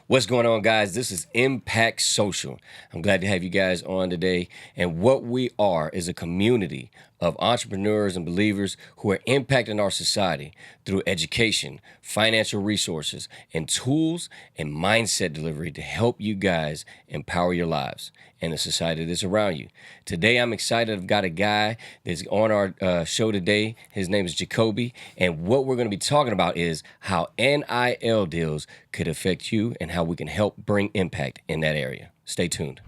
What's going on, guys? This is Impact Social. I'm glad to have you guys on today. And what we are is a community of entrepreneurs and believers who are impacting our society through education, financial resources, and tools and mindset delivery to help you guys empower your lives and the society that's around you. Today, I'm excited. I've got a guy that's on our show today. His name is Jacoby. And what we're going to be talking about is how NIL deals could affect you and how we can help bring impact in that area. Stay tuned.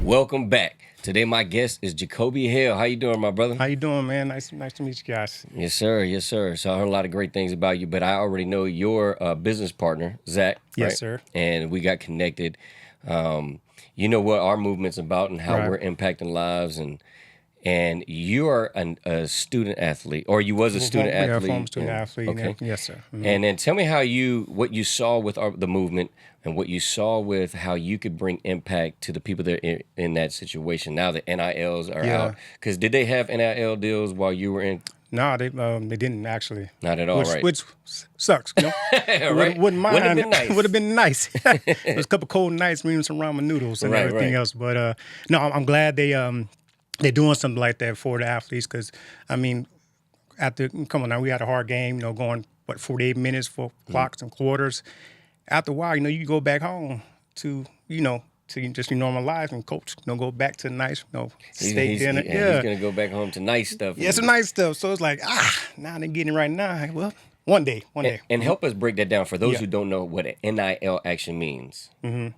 Welcome back. Today, my guest is Jacoby Hale. How you doing, my brother? How you doing, man? Nice to meet you guys. Yes, sir. Yes, sir. So I heard a lot of great things about you, but I already know your business partner, Zach. Yes, right? sir. And we got connected. You know what our movement's about and how Right. we're impacting lives, and you are a student athlete, or you was a student Yeah, athlete. former student athlete. Okay. Yes, sir. Mhm. And then tell me what you saw with the movement and what you saw with how you could bring impact to the people that are in that situation. Now the NILs are Yeah. out. Because did they have NIL deals while you were in? No, they didn't actually. Not at all, which, right? Which sucks, you know. Right? Wouldn't mind. Wouldn't have been nice. Would have been nice. It was a couple cold nights, reading some ramen noodles and Right, everything right. else. But no, I'm glad they're doing something like that for the athletes because I mean, come on now, we had a hard game, going 48 minutes for clocks and quarters. After a while, you go back home to just your normal life and coach, go back to nice, steak dinner. He's Yeah. gonna go back home to nice stuff. Yeah, some nice stuff. So it's like, now they're getting it right now. Well, one day. And help us break that down for those Yeah. who don't know what an NIL action means.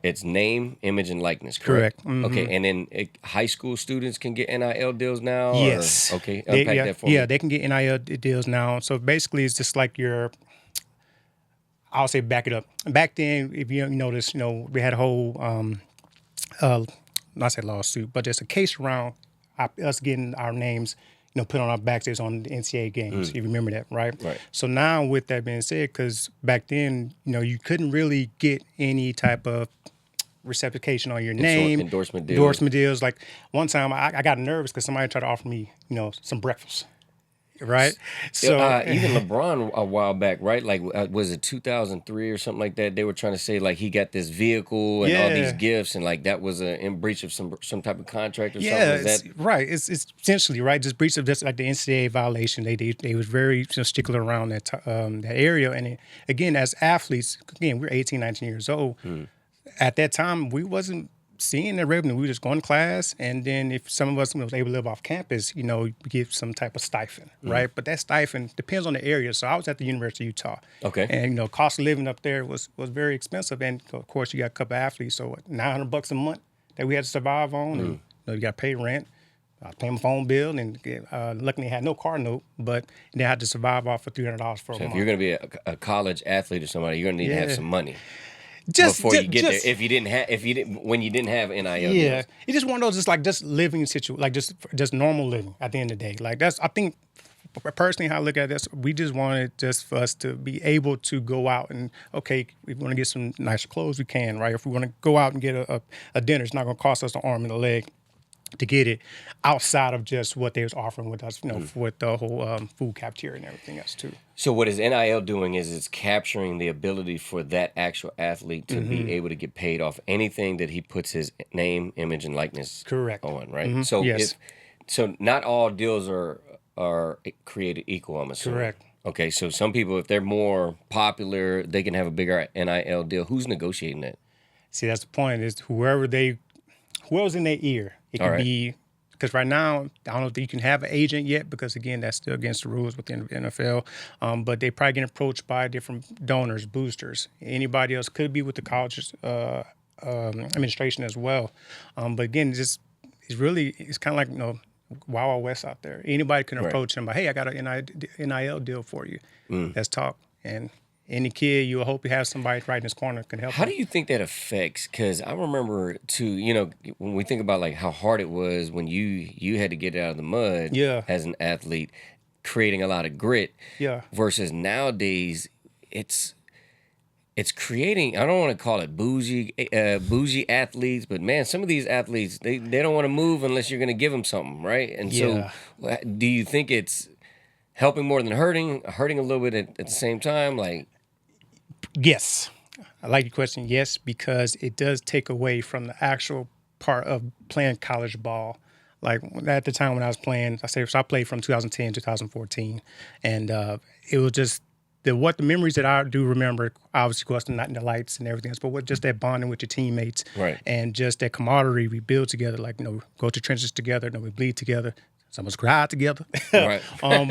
It's name, image, and likeness, Correct. correct? Okay, and then high school students can get NIL deals now? or- Yes. Okay, unpack that for me. Yeah, they can get NIL deals now. So basically, it's just like I'll say back it up. Back then, if you notice, we had a whole, not say lawsuit, but there's a case around us getting our names, put on our backs on the NCAA games. You remember that, right? Right. So now, with that being said, because back then, you couldn't really get any type of reciprocation on your name, endorsement deals. Endorsement deals. Like one time, I got nervous because somebody tried to offer me, some breakfast. Right. So Even LeBron a while back, right? Like, was it 2003 or something like that? They were trying to say like he got this vehicle and all these Yeah. gifts, and like that was in breach of some type of contract or yeah, something. Is that right. It's essentially right. Just breach of just like the NCAA violation. They was very stickler around that that area. And again, as athletes, we're 18, 19 years old. At that time, we wasn't seeing the revenue. We were just going to class, and then if some of us was able to live off campus, we give some type of stipend, right? But that stipend depends on the area. So I was at the University of Utah, Okay. and cost of living up there was very expensive, and of course you got a couple athletes, so $900 a month that we had to survive on, and you got to pay rent. I pay my phone bill, and luckily I had no car note, but then I had to survive off for $300 for a So if month. you're going to be a college athlete or somebody, you're going to need to have Yeah. some money Just before you get just- there. When you didn't have NIL Yeah, deals. it's just one of those just living situation, like just normal living. At the end of the day, like I think personally how I look at this, we just wanted just for us to be able to go out and if we want to get some nicer clothes, we can, right? If we want to go out and get a dinner, it's not going to cost us an arm and a leg to get it outside of just what they was offering with us, with the whole food cafeteria and everything else too. So what is NIL doing is it's capturing the ability for that actual athlete to be able to get paid off anything that he puts his name, image, and likeness Correct. on, right? So Yes. so not all deals are created equal, I'm assuming. Correct. Okay, so some people, if they're more popular, they can have a bigger NIL deal. Who's negotiating that? See, that's the point. Is whoever's in their ear. It All could right. be because right now I don't know if you can have an agent yet because again that's still against the rules within the NFL. But they probably get approached by different donors, boosters, anybody else. Could be with the college administration as well. But again, it's kind of like Wild Wild West out there. Anybody can approach him by, hey, I got an NIL deal for you. Let's talk. And any kid, you hope you have somebody right in his corner can help How him. do you think that affects? Because I remember too, when we think about like how hard it was when you had to get out of the mud Yeah. as an athlete, creating a lot of grit. Yeah. Versus nowadays, it's creating. I don't want to call it bougie athletes, but man, some of these athletes they don't want to move unless you're going to give them something, right? And Yeah. so, do you think it's helping more than hurting a little bit at the same time? Like, Yes. I like your question. Yes, because it does take away from the actual part of playing college ball. Like at the time when I was playing, I played from 2010 to 2014, and it was just the memories that I do remember. Obviously, was the night and the lights and everything else, but just that bonding with your teammates, Right. and just that camaraderie we build together. Like go to trenches together, we bleed together. Some of us cried together. Right. But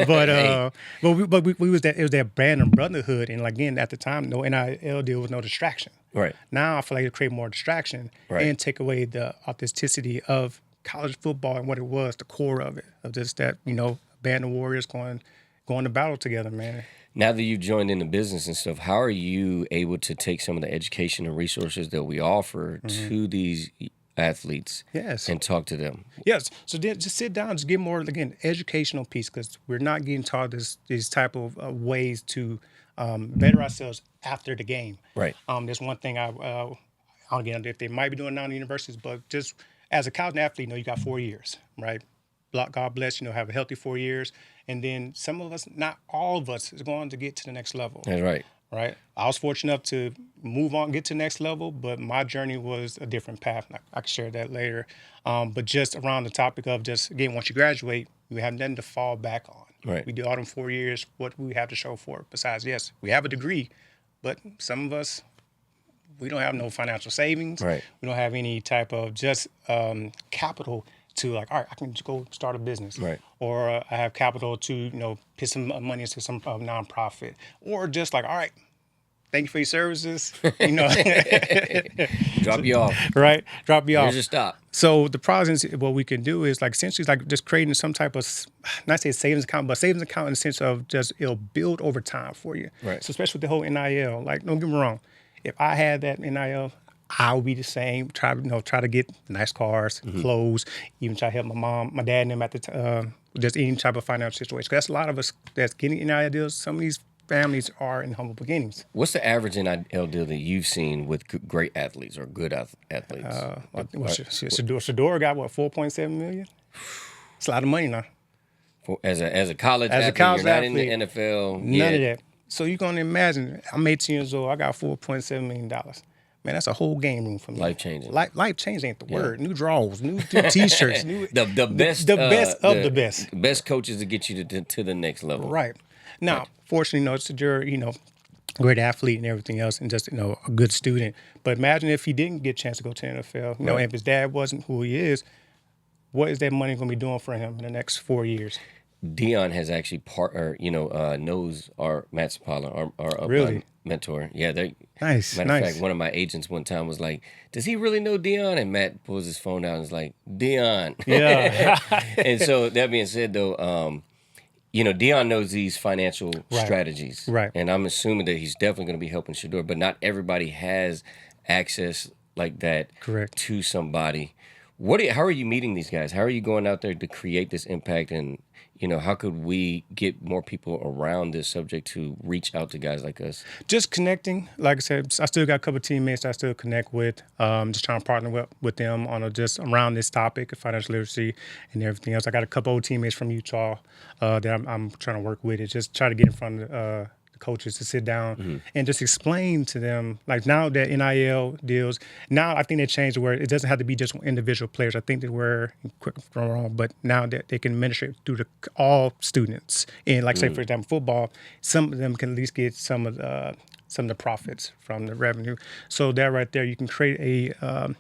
we was that, it was that brand of brotherhood, and like, again, at the time, no NIL deal was no distraction. Right. Now I feel like it create more distraction Right. and take away the authenticity of college football and what it was, the core of it, of just that, band of warriors going to battle together, man. Now that you've joined in the business and stuff, how are you able to take some of the education and resources that we offer to these athletes Yes. and talk to them? Yes. So then just sit down, just get more, again, educational piece, because we're not getting taught these type of ways to better ourselves after the game. Right. There's one thing again, if they might be doing now in the universities, but just as a college athlete, you got 4 years, right? God bless, have a healthy 4 years. And then some of us, not all of us, is going to get to the next level. That's right. Right. I was fortunate enough to move on, get to the next level, but my journey was a different path. I can share that later. But just around the topic of just, again, once you graduate, you have nothing to fall back on. Right. We do all them 4 years. What do we have to show for it? Besides, yes, we have a degree, but some of us, we don't have no financial savings. Right. We don't have any type of just capital to, like, all right, I can just go start a business. Right. Or I have capital to, put some money into some nonprofit. Or just like, all right, thank you for your services. Drop you off. Right? Drop you off. Here's your stop. So the process, what we can do is, like, essentially, like, just creating some type of, not say savings account, but savings account in the sense of just it'll build over time for you. Right. So especially with the whole NIL, like, don't get me wrong, if I had that NIL, I'll be the same. Try to get nice cars, clothes, even try to help my dad and them at the time, just any type of financial situation. 'Cause that's a lot of us that's getting NIL deals. Some of these families are in humble beginnings. What's the average NIL deal that you've seen with great athletes or good athletes? Shador got what, 4.7 million? It's a lot of money now. As a college As a athlete, college you're not athlete, in the NFL. None of that. So you can imagine, I'm 18 years old. I got $4.7 million. Man, that's a whole game room for me. Life changing. Life changing ain't the word. New draws, new T-shirts, the best, the best of the best. Best coaches to get you to the next level. Right. Now, fortunately, Shador, great athlete and everything else, and just a good student. But imagine if he didn't get a chance to go to the NFL. Right. If his dad wasn't who he is, what is that money going to be doing for him in the next 4 years? Dion has actually knows our Matt Sapala, our upline mentor. Yeah, Nice. Matter of fact, one of my agents one time was like, "Does he really know Dion?" And Matt pulls his phone out and is like, "Dion." Yeah. And so that being said, though, Dion knows these financial strategies, Right. And I'm assuming that he's definitely going to be helping Shador, but not everybody has access like that. Correct. To somebody. How are you meeting these guys? How are you going out there to create this impact? And how could we get more people around this subject to reach out to guys like us? Just connecting. Like I said, I still got a couple of teammates that I still connect with. Just trying to partner with them on just around this topic of financial literacy and everything else. I got a couple old teammates from Utah that I'm trying to work with. It's just try to get in front of the coaches to sit down and just explain to them, like, now that NIL deals, now I think they changed where it doesn't have to be just individual players. I think that we're quick from wrong, but now that they can administrate through all students. And like say, for example, football, some of them can at least get some of the profits from the revenue. So that right there, you can create an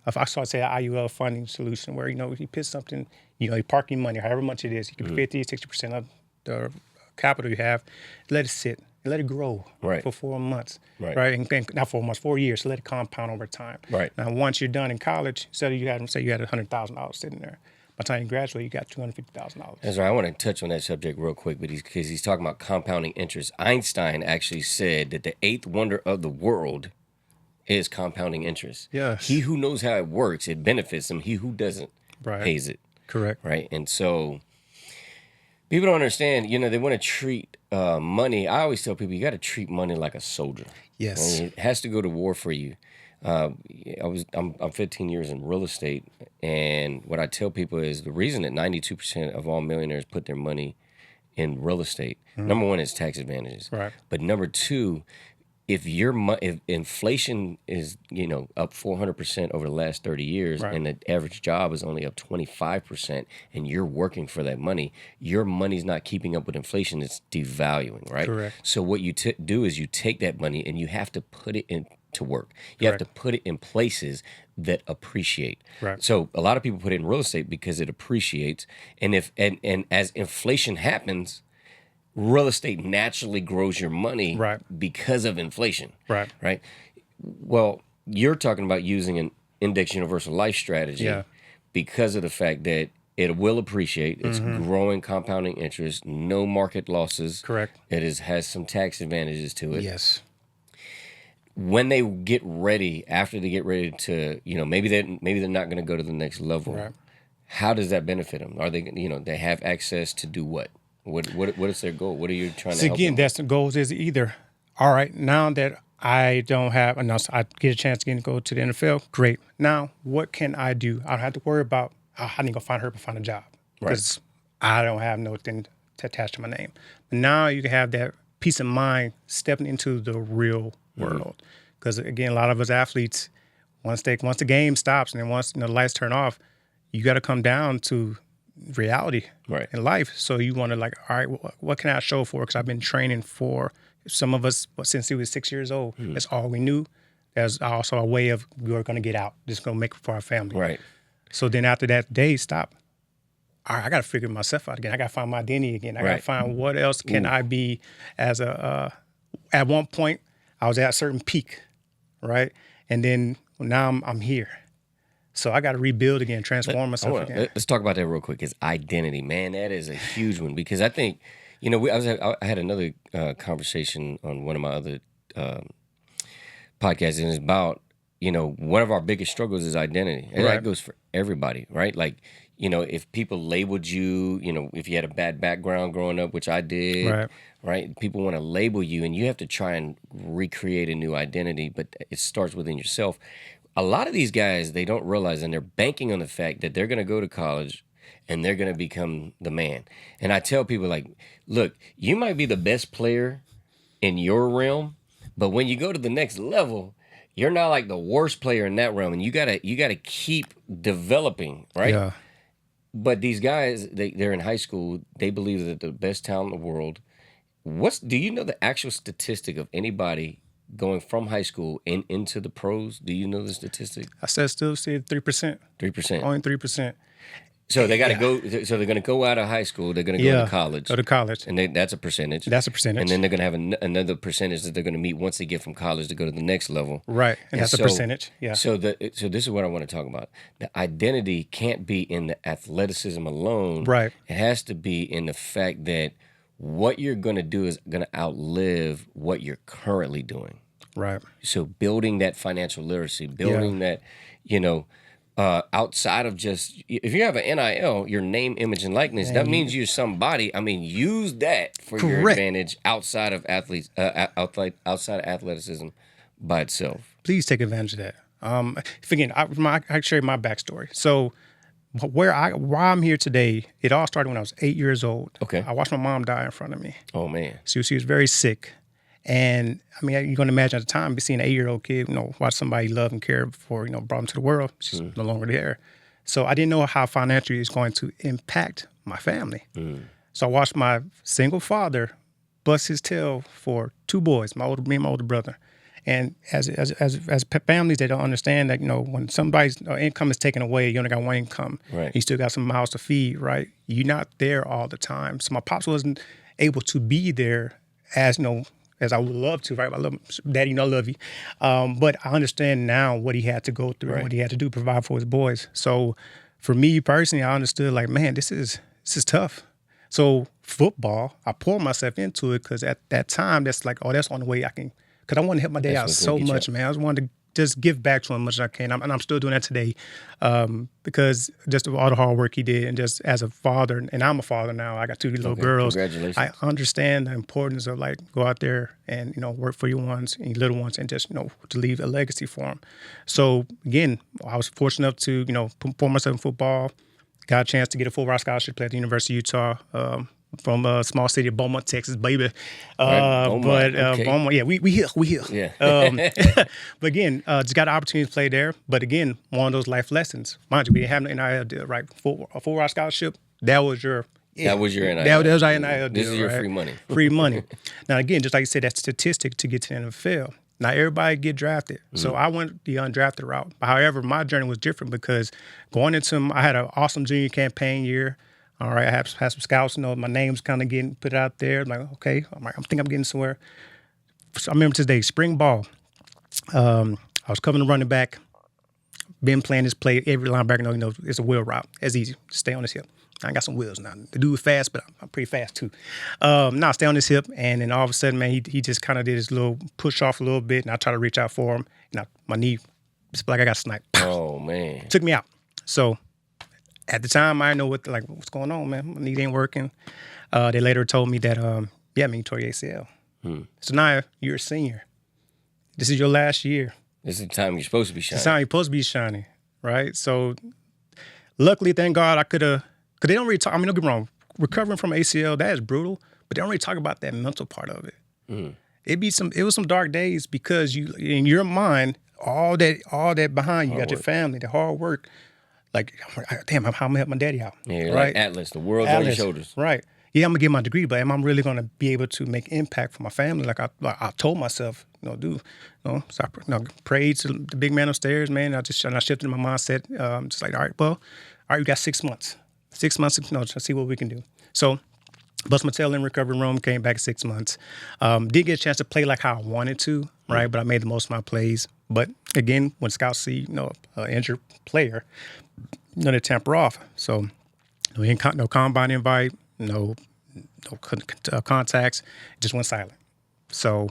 IUL funding solution where, you put something, you park your money, however much it is, you can 50, 60% of the capital you have, let it sit, let it grow for 4 months, right? And not 4 months, 4 years, so let it compound over time. Right. Now, once you're done in college, say you had $100,000 sitting there. By the time you graduate, you got $250,000. That's right. I want to touch on that subject real quick, but because he's talking about compounding interest. Einstein actually said that the eighth wonder of the world is compounding interest. Yes. He who knows how it works, it benefits him. He who doesn't pays it. Correct. Right. And so People don't understand. They want to treat money. I always tell people you got to treat money like a soldier. Yes. It has to go to war for you. I'm 15 years in real estate, and what I tell people is the reason that 92% of all millionaires put their money in real estate. Number one is tax advantages, Right. but number two, if inflation is up 400% over the last 30 years, Right. and the average job is only up 25%, and you're working for that money, your money's not keeping up with inflation. It's devaluing, right? Correct. So what you do is you take that money and you have to put it into work. You have to put it in places that appreciate. Right. So a lot of people put it in real estate because it appreciates, and as inflation happens, real estate naturally grows your money Right. because of inflation. Right. Right. Well, you're talking about using an index universal life strategy Yeah. because of the fact that it will appreciate. It's growing compounding interest, no market losses. Correct. Has some tax advantages to it. Yes. When they get ready, after they get ready to, maybe they're not going to go to the next level. Right. How does that benefit them? Are they, they have access to do what? What is their goal? What are you trying to So help again, them? that's the goals is either, all right, now that I don't have enough, I get a chance to go to the NFL, great. Now, what can I do? I don't have to worry about, I need to go find her to find a job because I don't have nothing to attach to my name. But now you can have that peace of mind stepping into the real world. Because again, a lot of us athletes, once the game stops and then once the lights turn off, you got to come down to reality in life. So you want to all right, what can I show for? Because I've been training for some of us since we was 6 years old. That's all we knew. There's also a way of we were going to get out, just going to make it for our family. Right. So then after that day, stop. All right, I got to figure myself out again. I got to find my identity again. I got to find what else can I be as at one point, I was at a certain peak, right? And then now I'm here. So I got to rebuild again, transform myself again. Let's talk about that real quick. It's identity, man. That is a huge one because I think, I had another conversation on one of my other podcasts, and it's about, one of our biggest struggles is identity. And that goes for everybody, right? Like, if people labeled you, if you had a bad background growing up, which I did, right? People want to label you, and you have to try and recreate a new identity, but it starts within yourself. A lot of these guys, they don't realize, and they're banking on the fact that they're going to go to college and they're going to become the man. And I tell people, look, you might be the best player in your realm, but when you go to the next level, you're not like the worst player in that realm, and you gotta keep developing, right? Yeah. But these guys, they're in high school. They believe that they're the best talent in the world. Do you know the actual statistic of anybody going from high school and into the pros? Do you know the statistic? I still see 3%. 3%. Only 3%. So they got to go. So they're going to go out of high school. They're going to go to college. Go to college. And that's a percentage. That's a percentage. And then they're going to have another percentage that they're going to meet once they get from college to go to the next level. Right. And that's a percentage. Yeah. So this is what I want to talk about. The identity can't be in the athleticism alone. Right. It has to be in the fact that what you're going to do is going to outlive what you're currently doing. Right. So building that financial literacy, building that, outside of just, if you have an NIL, your name, image, and likeness, that means you're somebody. I mean, use that for your advantage outside of outside of athleticism by itself. Please take advantage of that. Again, I share my backstory. So why I'm here today, it all started when I was 8 years old. Okay. I watched my mom die in front of me. Oh, man. She was very sick. And I mean, you're going to imagine at the time, seeing an 8-year-old kid, watch somebody love and care before, brought him to the world. She's no longer there. So I didn't know how financially it's going to impact my family. So I watched my single father bust his tail for 2 boys, me and my older brother. And as families, they don't understand that, when somebody's income is taken away, you only got one income. Right. You still got some mouths to feed, right? You're not there all the time. So my pops wasn't able to be there as I would love to, right? I love him. Daddy, I love you. But I understand now what he had to go through, what he had to do, provide for his boys. So for me personally, I understood man, this is tough. So football, I poured myself into it because at that time, that's that's the only way I can, because I wanted to help my dad out so much, man. I was wanted to just give back to him as much as I can. And I'm still doing that today, because just of all the hard work he did, and just as a father, and I'm a father now. I got two little girls. Congratulations. I understand the importance of like go out there and work for your ones and your little ones, and just to leave a legacy for them. So again, I was fortunate enough to perform myself in football. Got a chance to get a full ride scholarship to play at the University of Utah. From a small city of Beaumont, Texas, baby. Beaumont, yeah, we here. Yeah. But again, just got an opportunity to play there. But again, one of those life lessons. Mind you, we didn't have an NIL deal, right? A full ride scholarship, that was your That was your NIL. That was our NIL deal. This is your right? free money. Free money. Now again, just like you said, that statistic to get to the NFL. Not everybody get drafted. So I went the undrafted route. However, my journey was different because going into I had an awesome junior campaign year. All right, I had some scouts, my name's kind of getting put out there. I'm like, okay, I think I'm getting somewhere. So I remember today, spring ball. I was covering the running back, been playing this play. Every linebacker it's a wheel route. It's easy. Stay on this hip. I got some wheels now. The dude was fast, but I'm pretty fast too. Now stay on this hip, and then all of a sudden, man, he just kind of did his little push off a little bit, and I try to reach out for him. And my knee, it's like I got sniped. Oh man, took me out. So at the time, I didn't know what's going on, man. My knee ain't working. They later told me that, you tore your ACL. So now you're a senior. This is your last year. This is the time you're supposed to be shining. This is the time you're supposed to be shining, right? So luckily, thank God, I could have, because they don't really talk, don't get me wrong, recovering from ACL, that is brutal, but they don't really talk about that mental part of it. It was some dark days because you, in your mind, all that behind you, got your family, the hard work. Like, damn, how am I gonna help my daddy out? Yeah, you're right? Like Atlas, the world's on your shoulders. Right. Yeah, I'm gonna get my degree, but am I really gonna be able to make impact for my family? Like I told myself, so I prayed to the big man upstairs, man. I shifted my mindset, just like, all right, we got 6 months. 6 months, to see what we can do. So, bust my tail in recovery room, came back 6 months. Didn't get a chance to play like how I wanted to, right? But I made the most of my plays. But again, when scouts see, an injured player, they tamper off. So no combine invite, no contacts, just went silent. So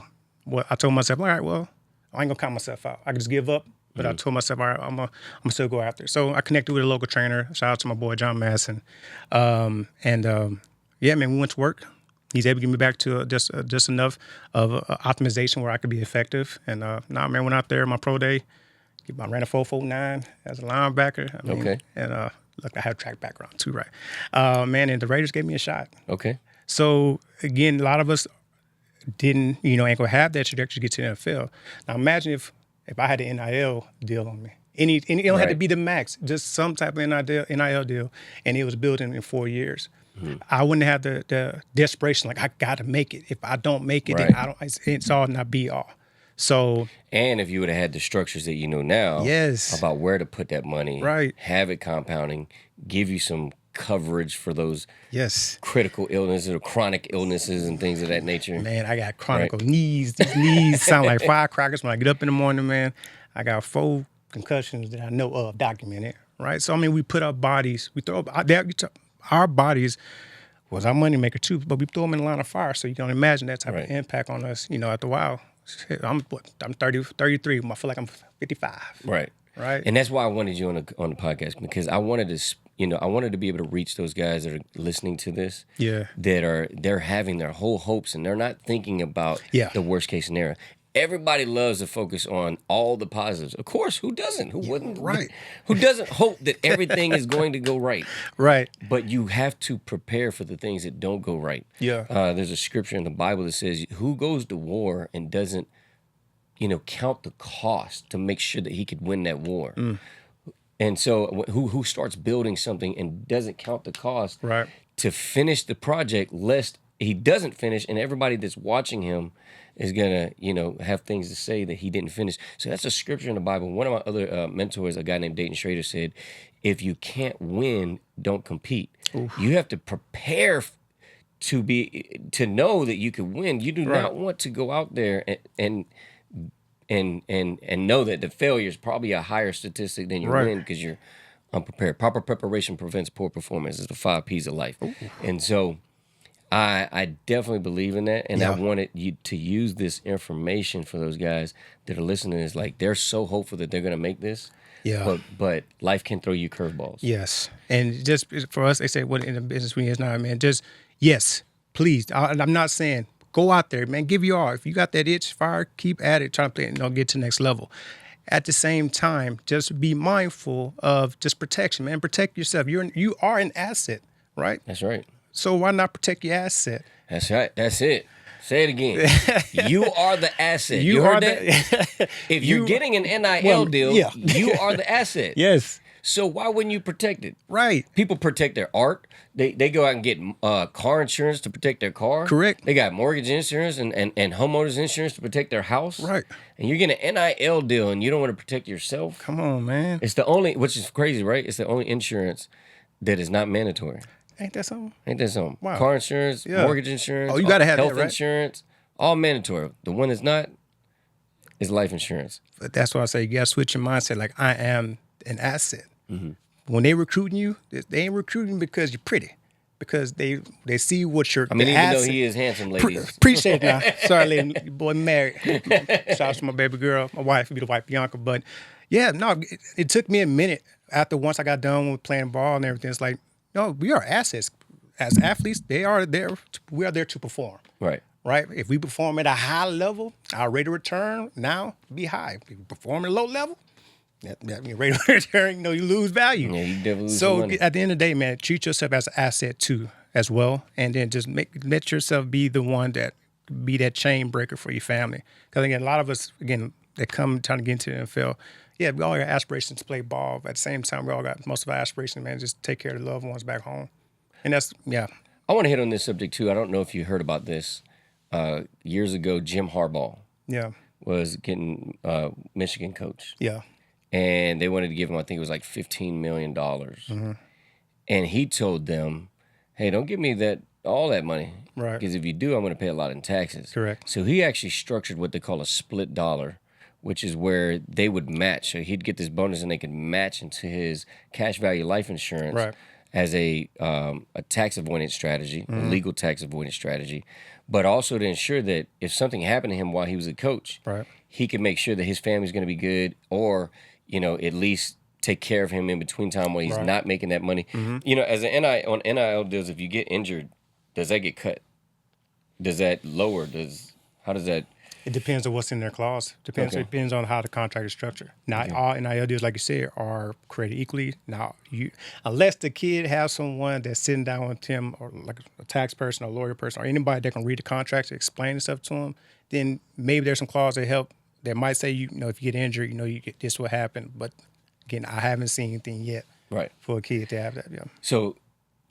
I told myself, all right, well, I ain't gonna count myself out. I can just give up. But I told myself, all right, I'm gonna still go after. So I connected with a local trainer. Shout out to my boy John Masson, we went to work. He's able to get me back to just enough of optimization where I could be effective. And went out there my pro day. I ran a 4.49 as a linebacker. Okay. And look, I have a track background too, right? And the Raiders gave me a shot. Okay. So again, a lot of us didn't, ain't gonna have that trajectory to get to the NFL. Now imagine if I had an NIL deal on me. It don't have to be the max, just some type of NIL deal, and it was built in 4 years. I wouldn't have the desperation, like I got to make it. If I don't make it, then it's all not be all. So, and if you would have had the structures that you know now, yes, about where to put that money, right, have it compounding, give you some coverage for those critical illnesses or chronic illnesses and things of that nature. Man, I got chronic knees. These knees sound like firecrackers when I get up in the morning, man. I got 4 concussions that I know of documented, right? So, we put our bodies, our bodies was our moneymaker too, but we throw them in the line of fire. So you can imagine that type of impact on us, after a while. I'm 33. I feel like I'm 55. Right. Right. And that's why I wanted you on the podcast, because I wanted to, I wanted to be able to reach those guys that are listening to this. Yeah. They're having their whole hopes and they're not thinking about the worst case scenario. Everybody loves to focus on all the positives. Of course, who doesn't? Who wouldn't? Right. Who doesn't hope that everything is going to go right? Right. But you have to prepare for the things that don't go right. Yeah. There's a scripture in the Bible that says, who goes to war and doesn't, count the cost to make sure that he could win that war? And so who starts building something and doesn't count the cost to finish the project, lest he doesn't finish and everybody that's watching him is going to, have things to say that he didn't finish. So that's a scripture in the Bible. One of my other mentors, a guy named Dayton Schrader, said, if you can't win, don't compete. Oof. You have to prepare to know that you can win. You do not want to go out there and know that the failure is probably a higher statistic than your win because you're unprepared. Proper preparation prevents poor performance. It's the 5 P's of life. Ooh. And so I definitely believe in that, and I Yeah. wanted you to use this information for those guys that are listening. Is like they're so hopeful that they're going to make this, Yeah. but life can throw you curveballs. Yes. And just for us, they say, what in the business we is now, man, just, yes, please. I'm not saying go out there, man, give you all. If you got that itch, fire, keep at it, try to get to the next level. At the same time, just be mindful of just protection, man. Protect yourself. You are an asset, right? That's right. So why not protect your asset? That's right. That's it. Say it again. You are the asset. You You heard are that? If you're getting an NIL deal, yeah. you are the asset. Yes. So why wouldn't you protect it? Right. People protect their art. They go out and get car insurance to protect their car. Correct. They got mortgage insurance and homeowners insurance to protect their house. Right. And you're getting an NIL deal and you don't want to protect yourself. Come on, man. It's the only, which is crazy, right? It's the only insurance that is not mandatory. Ain't that something? Ain't that something? Wow. Car insurance, Yeah. mortgage insurance. Oh, you gotta have that, health right? insurance, all mandatory. The one that's not is life insurance. But that's why I say you gotta switch your mindset. Like, I am an asset. Mm-hmm. When they recruiting you, they ain't recruiting because you're pretty, because they see what you're. I mean, the even asset. though he is handsome, ladies. Appreciate it now. Sorry, lady, your boy married. Shout out to my baby girl, my wife, be the wife Bianca. But yeah, no, it took me a minute after once I got done with playing ball and everything. It's like, no, we are assets as athletes. They are there. We are there to perform. Right. Right. If we perform at a high level, our rate of return now be high. If we perform at a low level, that rate of return, you lose value. Yeah, you definitely lose some So money. at the end of the day, man, treat yourself as an asset too, as well, and then just let yourself be the one that be that chain breaker for your family. Because again, a lot of us that come trying to get into the NFL, yeah, we all got aspirations to play ball. But at the same time, we all got most of our aspirations, man, just take care of the loved ones back home, and that's I want to hit on this subject too. I don't know if you heard about this. Years ago, Jim Harbaugh yeah, was getting Michigan coach, yeah, and they wanted to give him, I think it was like $15 million. Mm-hmm. And he told them, hey, don't give me all that money. Right. Because if you do, I'm going to pay a lot in taxes. Correct. So he actually structured what they call a split dollar, which is where they would match. So he'd get this bonus and they could match into his cash value life insurance Right. as a tax avoidance strategy, a legal tax avoidance strategy, but also to ensure that if something happened to him while he was a coach, Right. he could make sure that his family's going to be good, or at least take care of him in between time while he's Right. not making that money. As an on NIL deals, if you get injured, does that get cut? Does that lower? How does that? It depends on what's in their clause. Okay. It depends on how the contract is structured. Not all NIL deals, like you said, are created equally. Now, unless the kid has someone that's sitting down with him, or like a tax person or a lawyer person, or anybody that can read the contract to explain stuff to him, then maybe there's some clause that help that might say, if you get injured, you get this will happen. But again, I haven't seen anything yet Right. for a kid to have that. Yeah. So,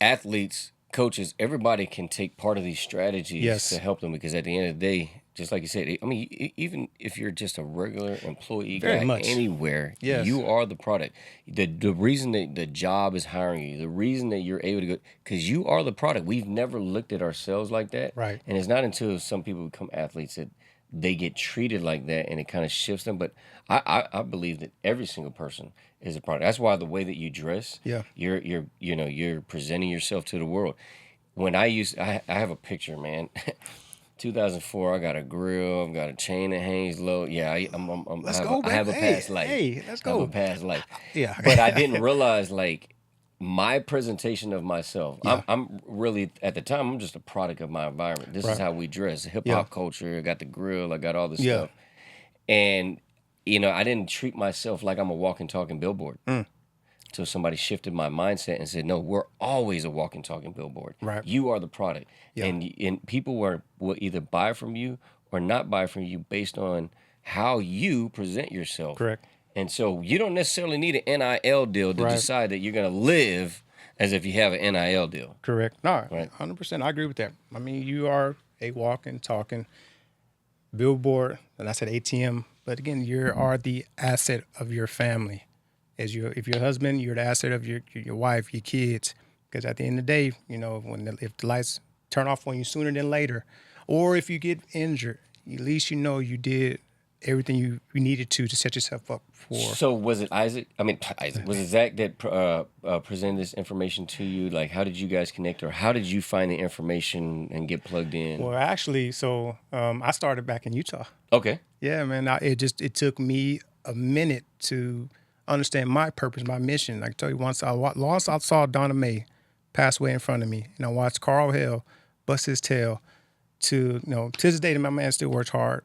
athletes, coaches, everybody can take part of these strategies Yes. to help them, because at the end of the day, just like you said, I mean, even if you're just a regular employee Very guy much. anywhere, Yes. you are the product. The reason that the job is hiring you, the reason that you're able to go, because you are the product. We've never looked at ourselves like that. Right. And it's not until some people become athletes that they get treated like that, and it kind of shifts them. But I believe that every single person is a product. That's why the way that you dress, Yeah. you're presenting yourself to the world. When I have a picture, man. 2004, I got a grill, I've got a chain that hangs low. Yeah, I have a past life. Hey, let's I have go. a past life. Yeah. But I didn't realize, like, my presentation of myself. Yeah. I'm really, at the time, I'm just a product of my environment. This Right. is how we dress. Hip Yeah. hop culture. I got the grill. I got all this Yeah. stuff. And I didn't treat myself like I'm a walking, talking billboard. Until somebody shifted my mindset and said, no, we're always a walking, talking billboard. Right. You are the product. Yeah. And people will either buy from you or not buy from you based on how you present yourself. Correct. And so you don't necessarily need an NIL deal to Right. decide that you're going to live as if you have an NIL deal. Correct. No, Right. 100%. I agree with that. I mean, you are a walking, talking billboard, and I said ATM, but again, you are the asset of your family. If your husband, you're the asset of your wife, your kids. Because at the end of the day, if the lights turn off on you sooner than later, or if you get injured, at least you did everything you needed to set yourself up for. So was it Isaac? I mean, Isaac. Was it Zach that presented this information to you? Like, how did you guys connect, or how did you find the information and get plugged in? Well, actually, so I started back in Utah. Okay. Yeah, man. It took me a minute to understand my purpose, my mission. Like I tell you, once I saw Donna Mae pass away in front of me, and I watched Carl Hell bust his tail. To this day, my man still works hard.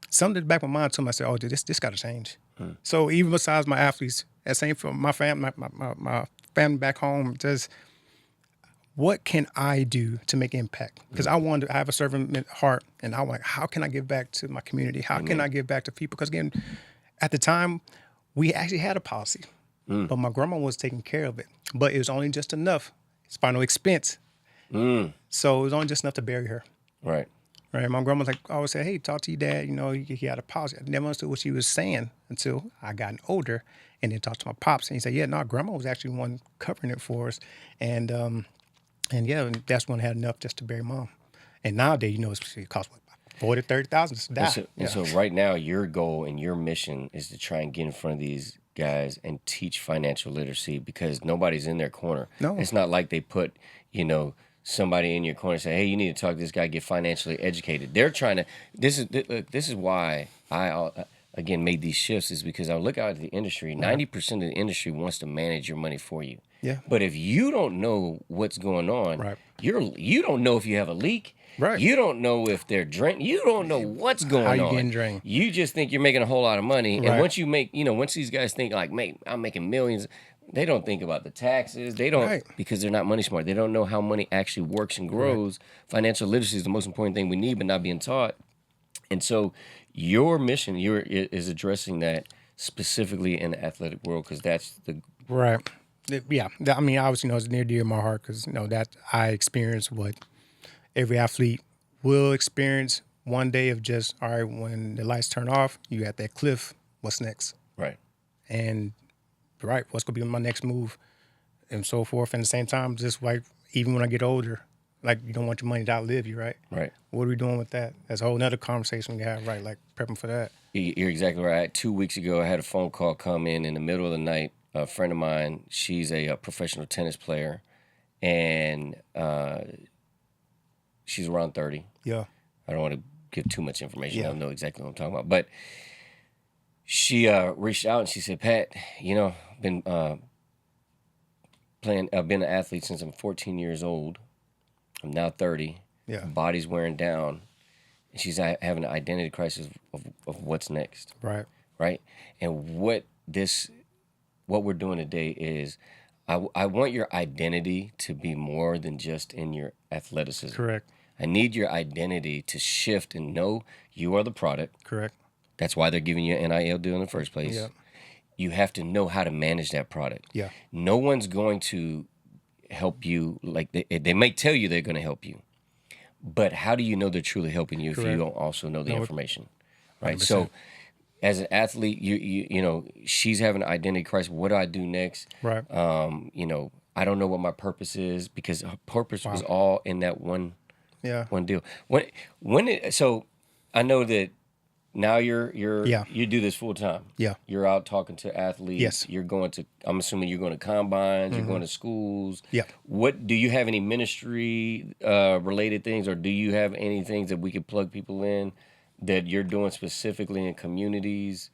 Something in the back of my mind told me, I said, "Oh, dude, this got to change." So even besides my athletes, that same for my family, my family back home, just what can I do to make impact? Because I have a servant heart, and I'm like, how can I give back to my community? How can I give back to people? Because again, at the time, we actually had a policy, but my grandma was taking care of it. But it was only just enough. It's final expense. So it was only just enough to bury her. Right. Right. My grandma was like, I always say, hey, talk to your dad. He had a policy. I never understood what she was saying until I got older and then talked to my pops. And he said, yeah, no, grandma was actually the one covering it for us. And yeah, that's when I had enough just to bury mom. And nowadays, it costs what, $40,000, $30,000 to die. And so right now, your goal and your mission is to try and get in front of these guys and teach financial literacy, because nobody's in their corner. No. It's not like they put, somebody in your corner and say, hey, you need to talk to this guy, get financially educated. They're trying to, this is why I, again, made these shifts, is because I look out at the industry, 90% of the industry wants to manage your money for you. Yeah. But if you don't know what's going on, Right. you don't know if you have a leak. Right. You don't know if they're drained. You don't know what's going on. How you getting drained. You just think you're making a whole lot of money. Right. And once you make, once these guys think like, mate, I'm making millions, they don't think about the taxes. They don't, Right. because they're not money smart. They don't know how money actually works and grows. Right. Financial literacy is the most important thing we need, but not being taught. And so your mission is addressing that specifically in the athletic world, because that's the... Right. Yeah. I mean, obviously, it's near dear to my heart, because, that I experienced what every athlete will experience one day of just, all right, when the lights turn off, you at that cliff, what's next? Right. And, right, what's going to be my next move? And so forth. And at the same time, just like, even when I get older, like, you don't want your money to outlive you, right? Right. What are we doing with that? That's a whole nother conversation we have, right? Like, prepping for that. You're exactly right. 2 weeks ago, I had a phone call come in the middle of the night. A friend of mine, she's a professional tennis player, and she's around 30. Yeah. I don't want to give too much information. Yeah. I don't know exactly what I'm talking about. But she reached out and she said, Pat, been I've been an athlete since I'm 14 years old. I'm now 30. Yeah. Body's wearing down. And she's having an identity crisis of what's next. Right. Right? And what we're doing today is I want your identity to be more than just in your athleticism. Correct. I need your identity to shift and know you are the product. Correct. That's why they're giving you an NIL deal in the first place. Yeah. You have to know how to manage that product. Yeah. No one's going to help you. Like they may tell you they're going to help you, but how do you know they're truly helping you if you don't also know the information? Right. 100%. So as an athlete, she's having an identity crisis. What do I do next? Right. I don't know what my purpose is, because her purpose was all in that one deal. So I know that now you do this full time. Yeah. You're out talking to athletes. Yes. You're going to, I'm assuming you're going to combines, you're going to schools. Yeah. What do you have any ministry related things, or do you have any things that we could plug people in that you're doing specifically in communities?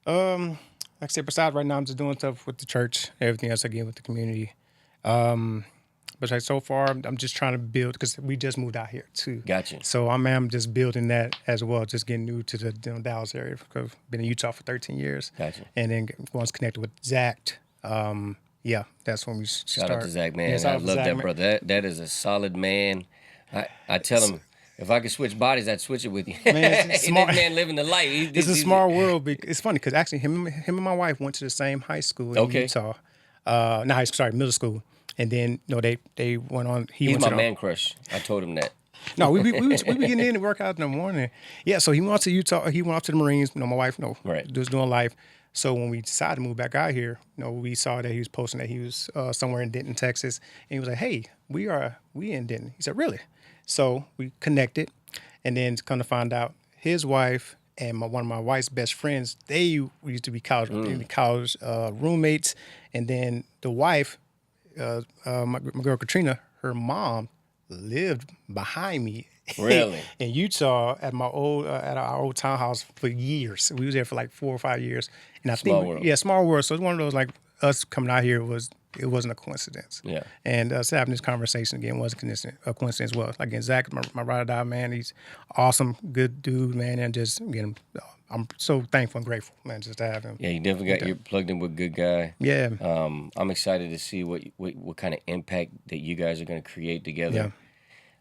Like I said, besides right now, I'm just doing stuff with the church, everything else again with the community. But like so far, I'm just trying to build, because we just moved out here too. Gotcha. So I'm just building that as well, just getting new to the Dallas area, because I've been in Utah for 13 years. Gotcha. And then once connected with Zach, that's when we start. Shout out to Zach, man. Yeah, I love that, brother. That is a solid man. I tell him, if I could switch bodies, I'd switch it with you. Man, it's smart. This man living the life. It's a small world. It's funny because actually him and my wife went to the same high school in Utah. Not high school, sorry, middle school. And then they went on. He's my man crush. I told him that. No, we be getting in and work out in the morning. Yeah, so he went to Utah. He went off to the Marines. My wife, right, was doing life. So when we decided to move back out here, we saw that he was posting that he was somewhere in Denton, Texas, and he was like, "Hey, we in Denton." He said, "Really?" So we connected, and then come to find out, his wife and one of my wife's best friends, they used to be college roommates, and then the wife, my girl Katrina, her mom lived behind me. Really? In Utah at my at our old townhouse for years. We was there for like 4 or 5 years, and I Small think world. yeah, small world. So it's one of those like us coming out here it wasn't a coincidence. Yeah. And us having this conversation again wasn't a coincidence as well. Again, Zach, my ride or die man, he's awesome, good dude, man, and just again, I'm so thankful and grateful, man, just to have him. Yeah, you definitely you're plugged in with a good guy. Yeah. I'm excited to see what kind of impact that you guys are going to create together.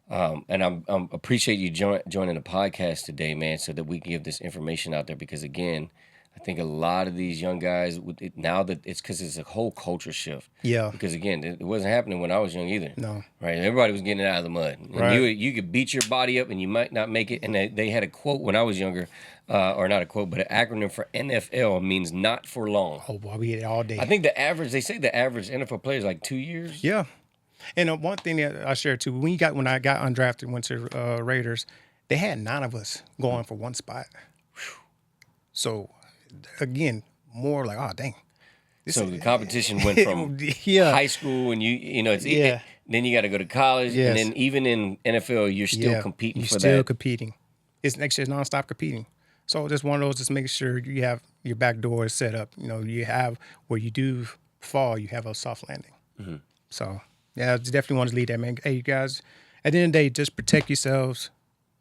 Yeah. And I'm appreciate you joining the podcast today, man, so that we can give this information out there. Because again, I think a lot of these young guys now that it's because it's a whole culture shift. Yeah. Because again, it wasn't happening when I was young either. No. Right. Everybody was getting it out of the mud. And Right. you could beat your body up and you might not make it. And they had a quote when I was younger, or not a quote, but an acronym for NFL means not for long. Oh boy, we hit it all day. I think they say the average NFL player is like 2 years. Yeah. And one thing that I shared too, when I got undrafted, went to Raiders, they had 9 of us going for one spot. So again, more like, oh dang. So the competition went from Yeah. high school and it's Yeah. then you got to go to college, Yes. and then even in NFL you're still competing You're for still that. competing. It's next year nonstop competing. So just one of those, just make sure you have your back door set up. You have where you do fall, you have a soft landing. Mm-hmm. So yeah, I definitely want to lead that, man. Hey, you guys, at the end of the day, just protect yourselves.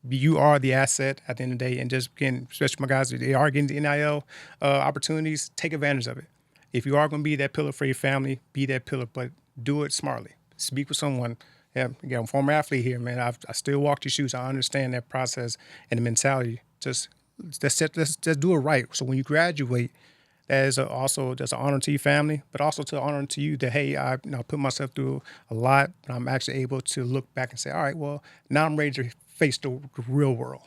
You are the asset at the end of the day, and just again, especially my guys, they are getting the NIL opportunities. Take advantage of it. If you are going to be that pillar for your family, be that pillar, but do it smartly. Speak with someone. Yeah, again, I'm a former athlete here, man. I still walk your shoes. I understand that process and the mentality. Let's do it right. So when you graduate, that is also just an honor to your family, but also to honor to you that, hey, I put myself through a lot, but I'm actually able to look back and say, all right, well, now I'm ready to face the real world.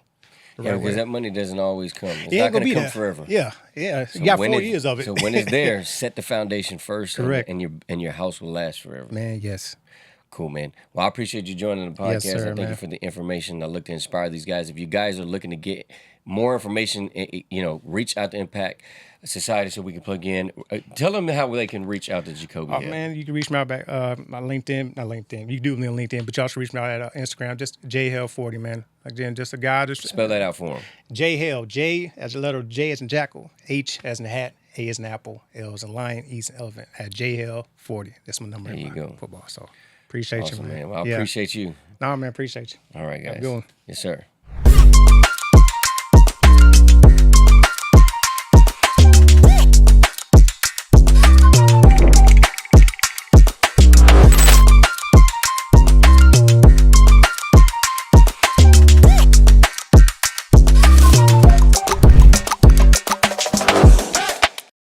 Yeah, because that money doesn't always come. It's It not ain't going to be come there forever. Yeah. So You got when 4 it- years of it. So when it's there, set the foundation first. Correct. And your house will last forever. Man, yes. Cool, man. Well, I appreciate you joining the podcast. Yes, sir, I thank you man. for the information. I look to inspire these guys. If you guys are looking to get more information, reach out to Impact Society so we can plug in. Tell them how they can reach out to Jacoby. Oh, man, you can reach me out back my LinkedIn, not LinkedIn. You can do me on LinkedIn, but you also reach me out at Instagram, just JHell40, man. Again, just a guy. Just Spell that out for him. JHell, J as a letter, J as in jackal, H as in hat, A as in apple, L as in lion, E as in elephant. At JHell40. That's my number. There you in my go. Football. So appreciate Awesome, you, man. man. Well, I appreciate you. No, man, appreciate you. All right, guys. Have a good one. Yes, sir.